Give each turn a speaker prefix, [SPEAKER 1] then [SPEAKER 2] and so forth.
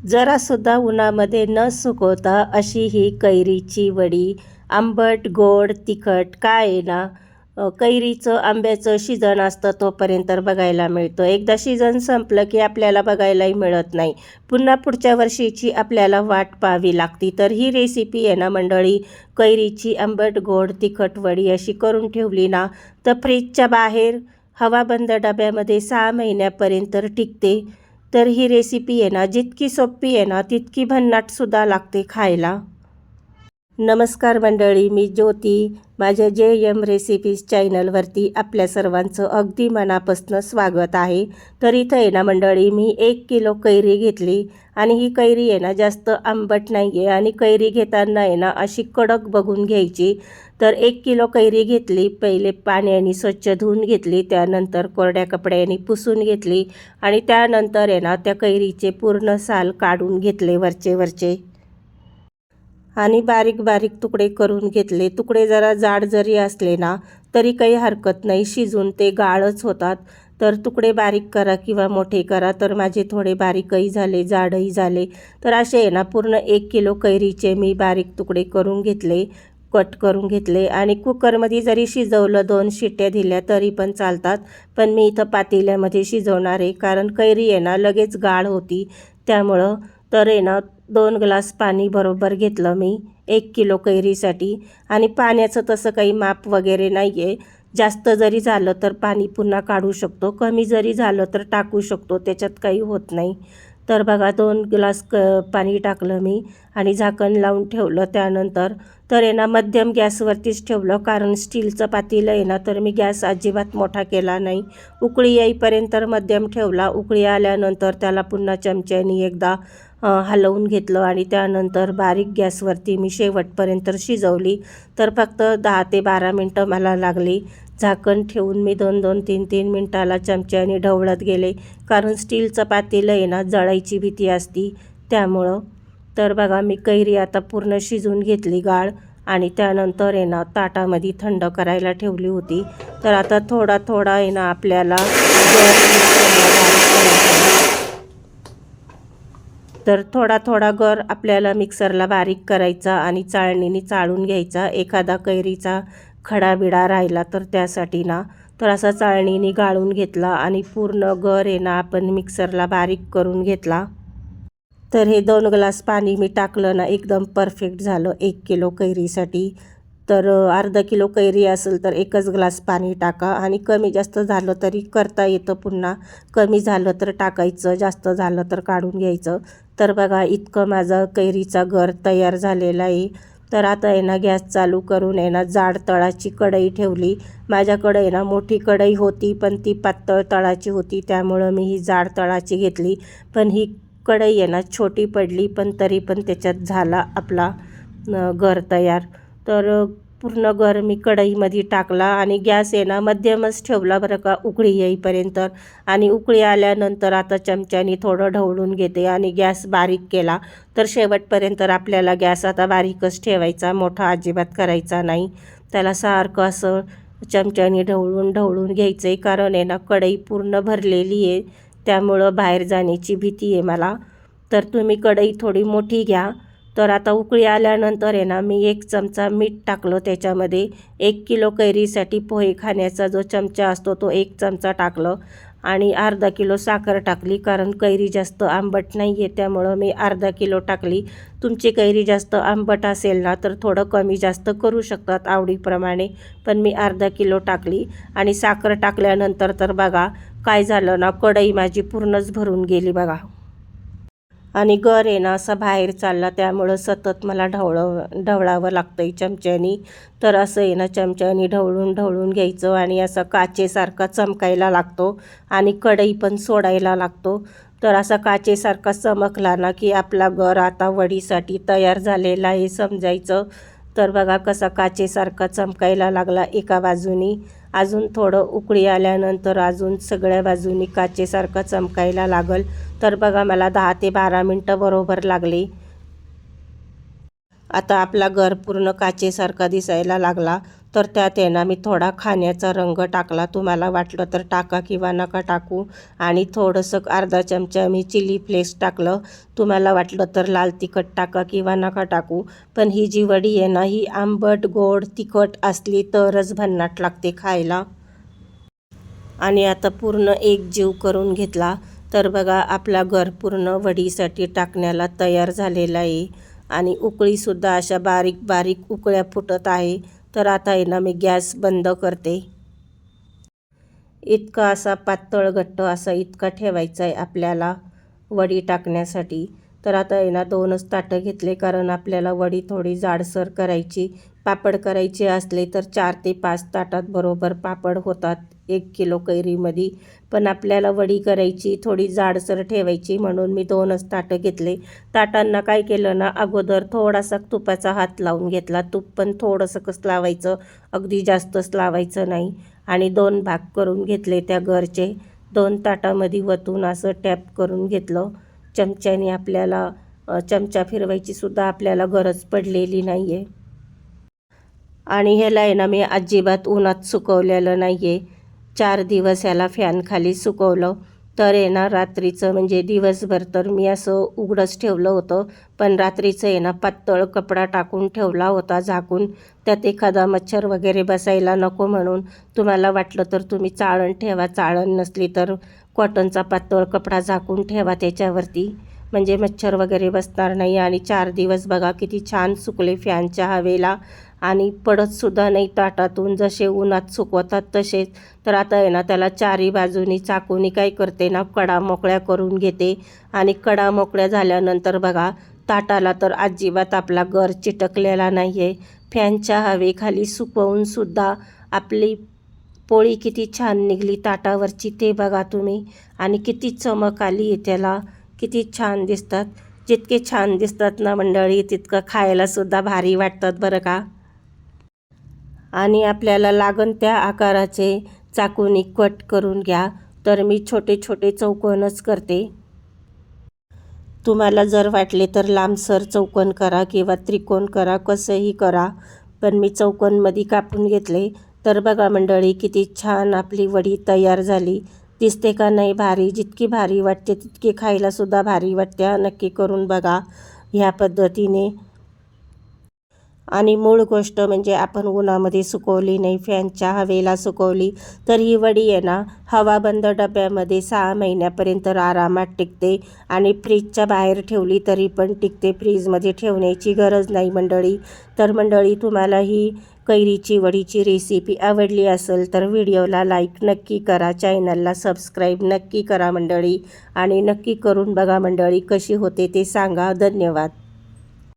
[SPEAKER 1] जरासुद्धा उन्हामध्ये न सुकवता अशी ही कैरीची वडी, आंबट, गोड, तिखट काय आहे ना, कैरीचं आंब्याचं सीझन असतं तोपर्यंत बघायला मिळतं. एकदा सीझन संपलं की आपल्याला बघायलाही मिळत नाही. पुन्हा पुढच्या वर्षीची आपल्याला वाट पाहावी लागती. तर ही रेसिपी आहे ना मंडळी, कैरीची आंबट, गोड, तिखट वडी अशी करून ठेवली ना, तर फ्रीजच्या बाहेर हवाबंद डब्यामध्ये 6 महिन्यापर्यंत टिकते. तर ही रेसिपी आहे ना, जितकी सोपी आहे ना, तितकी भन्नाटसुद्धा लागते खायला. नमस्कार मंडळी, मी ज्योती. माझ्या JM रेसिपीज चॅनलवरती आपल्या सर्वांचं अगदी मनापासून स्वागत आहे. तर इथं आहे ना मंडळी, मी 1 किलो कैरी घेतली आणि ही कैरी आहे ना जास्त आंबट नाही आहे आणि कैरी घेताना आहे ना अशी कडक बघून घ्यायची. तर 1 किलो कैरी घेतली, पहिले पाण्याने स्वच्छ धुवून घेतली, त्यानंतर कोरड्या कपड्याने पुसून घेतली आणि त्यानंतर आहे ना त्या कैरीचे पूर्ण साल काढून घेतले वरचे आणि बारीक बारीक तुकडे करून घेतले. तुकडे जरा जाड जरी असले ना तरी काही हरकत नाही, शिजून ते गाळच होतात. तर तुकडे बारीक करा किंवा मोठे करा. तर माझे थोडे बारीकही झाले, जाडही झाले. तर असे आहे ना पूर्ण 1 किलो कैरीचे मी बारीक तुकडे करून घेतले, कट करून घेतले आणि कुकरमध्ये जरी शिजवलं 2 शिट्ट्या दिल्या तरी पण चालतात. पण मी इथं पातेल्यामध्ये शिजवणार आहे, कारण कैरी आहे ना लगेच गाळ होती त्यामुळं. तर आहे ना 2 ग्लास पाणी बरोबर घेतलं मी 1 किलो कैरीसाठी. आणि पाण्याचं तसं काही माप वगैरे नाही आहे. जास्त जरी झालं तर पाणी पुन्हा काढू शकतो, कमी जरी झालं तर टाकू शकतो, त्याच्यात काही होत नाही. तर बघा 2 ग्लास पाणी टाकलं मी आणि झाकण लावून ठेवलं. त्यानंतर तर आहे ना मध्यम गॅसवरतीच ठेवलं, कारण स्टीलचं पातेलं आहे ना, तर मी गॅस अजिबात मोठा केला नाही. उकळी येईपर्यंत मध्यम ठेवला. उकळी आल्यानंतर त्याला पुन्हा चमच्याने एकदा हलवून घेतलं आणि त्यानंतर बारीक गॅसवरती मी शेवटपर्यंत शिजवली. तर फक्त 10 ते 12 मिनटं मला लागली. झाकण ठेवून मी 2-2, 3-3 मिनटाला चमच्याने ढवळत गेले, कारण स्टीलचं पातेलं आहे ना जळायची भीती असती त्यामुळं. तर बघा मी कैरी आता पूर्ण शिजून घेतली गाळ आणि त्यानंतर आहे ना ताटामध्ये थंड करायला ठेवली होती. तर आता थोडा थोडा आहे ना आपल्याला तर थोडा थोडा गर आपल्याला मिक्सरला बारीक करायचा आणि चाळणीने चाळून घ्यायचा. एखादा कैरीचा खडा बिडा राहिला तर त्यासाठी ना, तर असा चाळणीने गाळून घेतला आणि पूर्ण गर आहे ना आपण मिक्सरला बारीक करून घेतला. तर हे 2 ग्लास पाणी मी टाकलं ना, एकदम परफेक्ट झालं 1 किलो कैरीसाठी. तर अर्धा किलो कैरी असेल तर 1च ग्लास पाणी टाका आणि कमी जास्त झालं तरी करता येतं पुन्हा. कमी झालं तर टाकायचं, जास्त झालं तर काढून घ्यायचं. तर बघा इतकं माझा कैरीचा गर तयार झालेला आहे. तर आता आहे ना गॅस चालू करून आहे ना जाड तळाची कढई ठेवली. माझ्याकडे आहे ना मोठी कढई होती, पण ती पातळ तळाची होती, त्यामुळं मी ही जाड तळाची घेतली. पण ही कढई आहे ना छोटी पडली, पण तरी पण त्याच्यात झाला आपला गर तयार. तर पूर्ण गर मी कढईमध्ये टाकला आणि गॅस आहे ना मध्यमच ठेवला बरं का उकळी येईपर्यंत. आणि उकळी आल्यानंतर आता चमच्याने थोडं ढवळून घेते आणि गॅस बारीक केला. तर शेवटपर्यंत आपल्याला गॅस आता बारीकच ठेवायचा, मोठा अजिबात करायचा नाही. त्याला सारखं असं चमच्याने ढवळून ढवळून घ्यायचं आहे, कारण आहे ना कढई पूर्ण भरलेली आहे, त्यामुळं बाहेर जाण्याची भीती आहे मला. तर तुम्ही कढई थोडी मोठी घ्या. तर आता उकळी आल्यानंतर आहे ना मी 1 चमचा मीठ टाकलं त्याच्यामध्ये. 1 किलो कैरीसाठी पोहे खाण्याचा जो चमचा असतो तो 1 चमचा टाकलं आणि अर्धा किलो साखर टाकली, कारण कैरी जास्त आंबट नाही आहे त्यामुळं मी अर्धा किलो टाकली. तुमची कैरी जास्त आंबट असेल ना तर थोडं कमी जास्त करू शकतात आवडीप्रमाणे, पण मी अर्धा किलो टाकली. आणि साखर टाकल्यानंतर तर बघा काय झालं ना, कढई माझी पूर्णच भरून गेली बघा. आणि गर आहे ना असा बाहेर चालला, त्यामुळं सतत मला ढवळावं लागतं चमच्यानी. तर असं आहे ना चमच्यानी ढवळून ढवळून घ्यायचं आणि असं काचेसारखा चमकायला लागतो आणि कढई पण सोडायला लागतो. तर असा काचेसारखा चमकला ना की आपला गर आता वडीसाठी तयार झालेला आहे समजायचं. तर बघा कसा काचेसारखा चमकायला लागला एका बाजूनी. अजून थोडं उकळी आल्यानंतर अजून सगळ्या बाजूनी काचेसारखं चमकायला लागल. तर बघा मला 10 ते 12 मिनटं बरोबर लागली. आता आपला गर पूर्ण काचेसारखा दिसायला लागला. तर त्यात आहे ना मी थोडा खाण्याचा रंग टाकला. तुम्हाला वाटलं तर टाका किंवा नका टाकू. आणि थोडंसं अर्धा चमचा मी चिली फ्लेक्स टाकलं. तुम्हाला वाटलं तर लाल तिखट टाका किंवा नका टाकू. पण ही जी वडी आहे ना ही आंबट गोड तिखट असली तरच भन्नाट लागते खायला. आणि आता पूर्ण एकजीव करून घेतला. तर बघा आपला घर पूर्ण वडीसाठी टाकण्याला तयार झालेला आहे. आणि उकळीसुद्धा अशा बारीक बारीक उकळ्या फुटत आहे. तर आता आहे ना मी गॅस बंद करते. इतका असा पातळ घट्ट असा इतका ठेवायचा आहे आपल्याला वडी टाकण्यासाठी. तर आता आहे ना 2च ताटं घेतले, कारण आपल्याला वडी थोडी जाडसर करायची. पापड करायचे असले तर 4 ते 5 ताटात बरोबर पापड होतात 1 किलो कैरीमध्ये. पण आपल्याला वडी करायची थोडी जाडसर ठेवायची म्हणून मी 2च ताटं घेतले. ताटांना काय केलं ना अगोदर थोडासा तुपाचा हात लावून घेतला. तूप पण थोडंसंच लावायचं, अगदी जास्तच लावायचं नाही. आणि 2 भाग करून घेतले त्या घरचे. 2 ताटामध्ये वतून असं टॅप करून घेतलं चमच्याने. आपल्याला चमचा फिरवायची सुद्धा आपल्याला गरज पडलेली नाही आहे. आणि ह्याला आहे ना मी अजिबात उन्हात सुकवलेलं नाही आहे. 4 दिवस ह्याला फॅनखाली सुकवलं. तर आहे ना रात्रीचं म्हणजे दिवसभर तर मी असं उघडंच ठेवलं होतं. पण रात्रीचं आहे ना पातळ कपडा टाकून ठेवला होता झाकून. त्यात एखादा मच्छर वगैरे बसायला नको म्हणून. तुम्हाला वाटलं तर तुम्ही चाळण ठेवा, चाळण नसली तर कॉटनचा पातळ कपडा झाकून ठेवा त्याच्यावरती, म्हणजे मच्छर वगैरे बसणार नाही. आणि 4 दिवस बघा किती छान सुकले फॅनच्या हवेला. आणि पडतसुद्धा नाही ताटातून, जसे उन्हात सुकवतात तसेच. तर आता आहे ना त्याला 4ही बाजूनी चाकूनी काय करते ना कडा मोकळ्या करून घेते. आणि कडा मोकळ्या झाल्यानंतर बघा ताटाला तर अजिबात आपला गर चिटकलेला नाही आहे. फॅनच्या हवेखाली सुकवूनसुद्धा आपली पोळी किती छान निघली ताटावरची ते बघा तुम्ही. आणि किती चमक आली आहे त्याला, किती छान दिसतात. जितके छान दिसतात ना मंडळी तितकं खायलासुद्धा भारी वाटतात बरं का. आणि आपल्याला लागण त्या आकाराचे चाकूनी कट करून घ्या. तर मी छोटे छोटे चौकोनच करते. तुम्हाला जर वाटले तर लांबसर चौकोन करा किंवा त्रिकोण करा, कसंही करा. पण मी चौकोनमध्ये कापून घेतले. तर बघा मंडळी किती छान आपली वडी तयार झाली. दिसते का नाही भारी? जितकी भारी वाटते तितकी खायलासुद्धा भारी वाटते. नक्की करून बघा ह्या पद्धतीने. आणि मूळ गोष्ट म्हणजे आपण उन्हामध्ये सुकवली नाही, फॅनच्या हवेला सुकवली तर ही वडी आहे ना हवाबंद डब्यामध्ये 6 महिन्यापर्यंत आरामात टिकते. आणि फ्रीजच्या बाहेर ठेवली तरी पण टिकते, फ्रीजमध्ये ठेवण्याची गरज नाही मंडळी. तर मंडळी तुम्हाला ही कैरीची वडीची रेसिपी आवडली असेल तर व्हिडिओला लाईक नक्की करा, चॅनलला सबस्क्राईब नक्की करा मंडळी. आणि नक्की करून बघा मंडळी, कशी होते ते सांगा. धन्यवाद.